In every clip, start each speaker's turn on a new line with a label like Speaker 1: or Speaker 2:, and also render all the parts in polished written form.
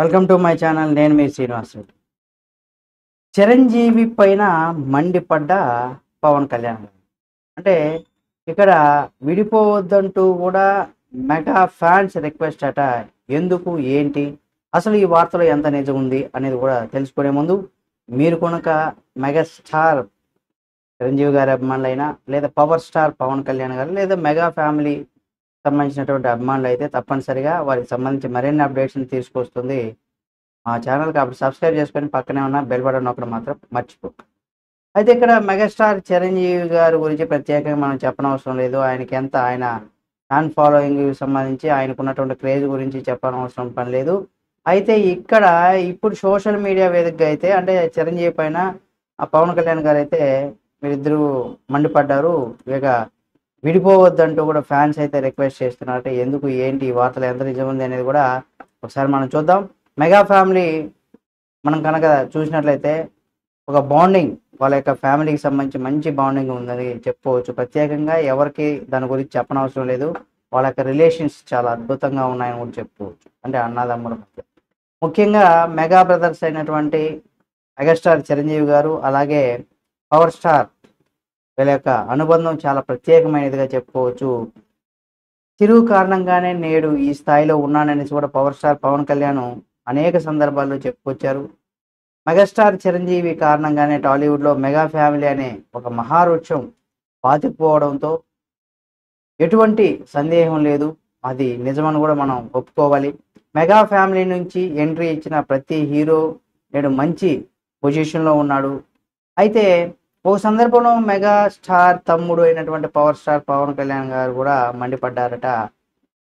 Speaker 1: Welcome to my channel. నేను మీ శ్రీనివాస్ రెడ్డి. చిరంజీవి పైన మండిపడ్డ పవన్ కళ్యాణ్ గారు. అంటే ఇక్కడ విడిపోవద్దంటూ కూడా మెగా ఫ్యాన్స్ రిక్వెస్ట్ అట. ఎందుకు ఏంటి అసలు ఈ వార్తలో ఎంత నిజం ఉంది అనేది కూడా తెలుసుకునే ముందు మీరు కనుక మెగాస్టార్ చిరంజీవి గారి అభిమానులైనా లేదా పవర్ స్టార్ పవన్ కళ్యాణ్ గారు లేదా మెగా ఫ్యామిలీ సంబంధించినటువంటి అభిమానులు అయితే తప్పనిసరిగా వారికి సంబంధించి మరిన్ని అప్డేట్స్ని తీసుకొస్తుంది మా ఛానల్. కాబట్టి సబ్స్క్రైబ్ చేసుకొని పక్కనే ఉన్న బెల్ బటన్ నొక్కడం మాత్రం మర్చిపోకు. అయితే ఇక్కడ మెగాస్టార్ చిరంజీవి గారి గురించి ప్రత్యేకంగా మనం చెప్పనవసరం లేదు. ఆయన ఫ్యాన్ ఫాలోయింగ్ సంబంధించి ఆయనకున్నటువంటి క్రేజ్ గురించి చెప్పనవసరం పని లేదు. అయితే ఇక్కడ ఇప్పుడు సోషల్ మీడియా వేదికగా అయితే అంటే చిరంజీవి పైన ఆ పవన్ కళ్యాణ్ గారు అయితే వీరిద్దరూ మండిపడ్డారు. ఇక విడిపోవద్దంటూ కూడా ఫ్యాన్స్ అయితే రిక్వెస్ట్ చేస్తున్నారు. ఎందుకు ఏంటి ఈ వార్తలు ఎంత నిజం ఉంది అనేది కూడా ఒకసారి మనం చూద్దాం. మెగా ఫ్యామిలీ మనం కనుక చూసినట్లయితే ఒక బాండింగ్, వాళ్ళ యొక్క ఫ్యామిలీకి సంబంధించి మంచి బాండింగ్ ఉందని చెప్పుకోవచ్చు. ప్రత్యేకంగా ఎవరికి దాని గురించి చెప్పనవసరం లేదు. వాళ్ళ యొక్క రిలేషన్స్ చాలా అద్భుతంగా ఉన్నాయని కూడా చెప్పుకోవచ్చు. అంటే అన్నదమ్ముల మధ్య ముఖ్యంగా మెగా బ్రదర్స్ అయినటువంటి మెగాస్టార్ చిరంజీవి గారు అలాగే పవర్ స్టార్ వీళ్ళ యొక్క అనుబంధం చాలా ప్రత్యేకమైనదిగా చెప్పుకోవచ్చు. తిరుగు కారణంగానే నేడు ఈ స్థాయిలో ఉన్నాననేసి కూడా పవర్ స్టార్ పవన్ కళ్యాణ్ అనేక సందర్భాల్లో చెప్పుకొచ్చారు. మెగాస్టార్ చిరంజీవి కారణంగానే టాలీవుడ్లో మెగా ఫ్యామిలీ అనే ఒక మహావృక్షం పాతుకుపోవడంతో ఎటువంటి సందేహం లేదు, అది నిజమని కూడా మనం ఒప్పుకోవాలి. మెగా ఫ్యామిలీ నుంచి ఎంట్రీ ఇచ్చిన ప్రతి హీరో నేడు మంచి పొజిషన్లో ఉన్నాడు. అయితే ఓ సందర్భంలో మెగా స్టార్ తమ్ముడు అయినటువంటి పవర్ స్టార్ పవన్ కళ్యాణ్ గారు కూడా మండిపడ్డారట.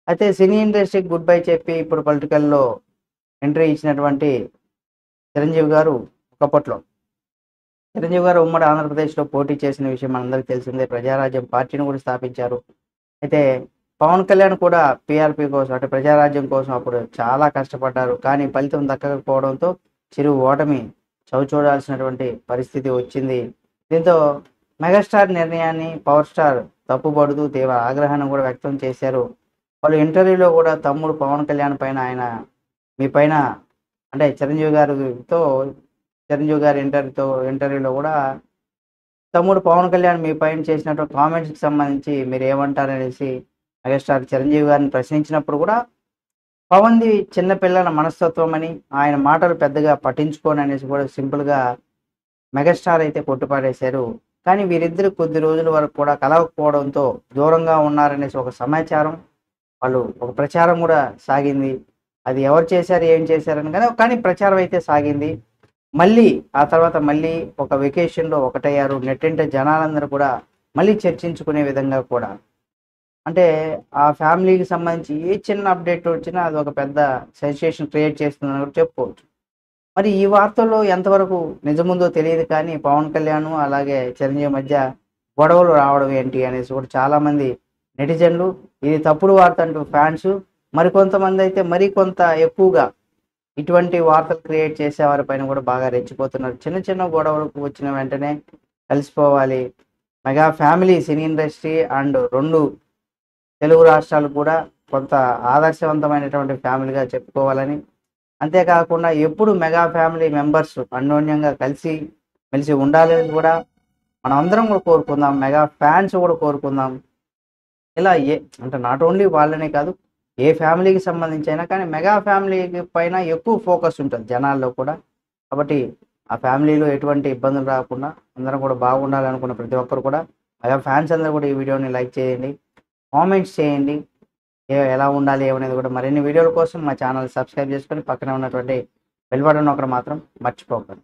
Speaker 1: అయితే సినీ ఇండస్ట్రీకి గుడ్ బై చెప్పి ఇప్పుడు పొలిటికల్లో ఎంట్రీ ఇచ్చినటువంటి చిరంజీవి గారు ఒకప్పట్లో చిరంజీవి గారు ఉమ్మడి ఆంధ్రప్రదేశ్లో పోటీ చేసిన విషయం మనందరికీ తెలిసిందే. ప్రజారాజ్యం పార్టీని కూడా స్థాపించారు. అయితే పవన్ కళ్యాణ్ కూడా పీఆర్పీ కోసం అంటే ప్రజారాజ్యం కోసం అప్పుడు చాలా కష్టపడ్డారు. కానీ ఫలితం దక్కకపోవడంతో చిరు ఓటమి చవిచూడాల్సినటువంటి పరిస్థితి వచ్చింది. దీంతో మెగాస్టార్ నిర్ణయాన్ని పవర్ స్టార్ తప్పుపడుతూ తీవ్ర ఆగ్రహాన్ని కూడా వ్యక్తం చేశారు. వాళ్ళు ఇంటర్వ్యూలో కూడా తమ్ముడు పవన్ కళ్యాణ్ పైన మీ పైన అంటే చిరంజీవి గారి ఇంటర్వ్యూలో కూడా తమ్ముడు పవన్ కళ్యాణ్ మీ పైన చేసినటువంటి కామెంట్స్కి సంబంధించి మీరు ఏమంటారనేసి మెగాస్టార్ చిరంజీవి గారిని ప్రశ్నించినప్పుడు కూడా పవన్ది చిన్నపిల్లల మనస్తత్వం అని ఆయన మాటలు పెద్దగా పట్టించుకోని అనేసి కూడా సింపుల్గా మెగాస్టార్ అయితే కొట్టుపాడేశారు. కానీ వీరిద్దరు కొద్ది రోజుల వరకు కూడా కలవకపోవడంతో దూరంగా ఉన్నారనేసి ఒక సమాచారం, వాళ్ళు ఒక ప్రచారం కూడా సాగింది. అది ఎవరు చేశారు ఏం చేశారని కానీ ప్రచారం అయితే సాగింది. మళ్ళీ ఆ తర్వాత మళ్ళీ ఒక వెకేషన్లో ఒకటయ్యారు. నెట్టింట జనాలందరూ కూడా మళ్ళీ చర్చించుకునే విధంగా కూడా అంటే ఆ ఫ్యామిలీకి సంబంధించి ఏ చిన్న అప్డేట్ వచ్చినా అది ఒక పెద్ద సెన్సేషన్ క్రియేట్ చేస్తుందని కూడా చెప్పుకోవచ్చు. మరి ఈ వార్తల్లో ఎంతవరకు నిజముందో తెలియదు. కానీ పవన్ కళ్యాణ్ అలాగే చిరంజీవి మధ్య గొడవలు రావడం ఏంటి అనేసి కూడా చాలామంది నెటిజన్లు ఇది తప్పుడు వార్త అంటూ ఫ్యాన్స్, మరికొంతమంది అయితే కొంత ఎక్కువగా ఇటువంటి వార్తలు క్రియేట్ చేసేవారి పైన కూడా బాగా రెచ్చిపోతున్నారు. చిన్న చిన్న గొడవలకు వచ్చిన వెంటనే కలిసిపోవాలి. Mega family cine industry and 2 తెలుగు రాష్ట్రాలు కూడా కొంత ఆదర్శవంతమైనటువంటి ఫ్యామిలీగా చెప్పుకోవాలని, అంతేకాకుండా ఎప్పుడు మెగా ఫ్యామిలీ మెంబర్స్ అన్యోన్యంగా మెలిసి ఉండాలని కూడా మనం అందరం కూడా కోరుకుందాం. మెగా ఫ్యాన్స్ కూడా కోరుకుందాం. ఇలా అంటే నాట్ ఓన్లీ వాళ్ళనే కాదు, ఏ ఫ్యామిలీకి సంబంధించి అయినా కానీ మెగా ఫ్యామిలీకి పైన ఎక్కువ ఫోకస్ ఉంటుంది జనాల్లో కూడా. కాబట్టి ఆ ఫ్యామిలీలో ఎటువంటి ఇబ్బందులు రాకుండా అందరం కూడా బాగుండాలనుకున్న ప్రతి ఒక్కరు కూడా మెగా ఫ్యాన్స్ అందరూ కూడా ఈ వీడియోని లైక్ చేయండి, కామెంట్స్ చేయండి. ఎలా ఉండాలి ఏమనేది కూడా మరిన్ని వీడియోల కోసం మా ఛానల్ సబ్స్క్రైబ్ చేసుకొని పక్కనే ఉన్నటువంటి బెల్ బటన్ ఒకటి మాత్రం మర్చిపోకండి.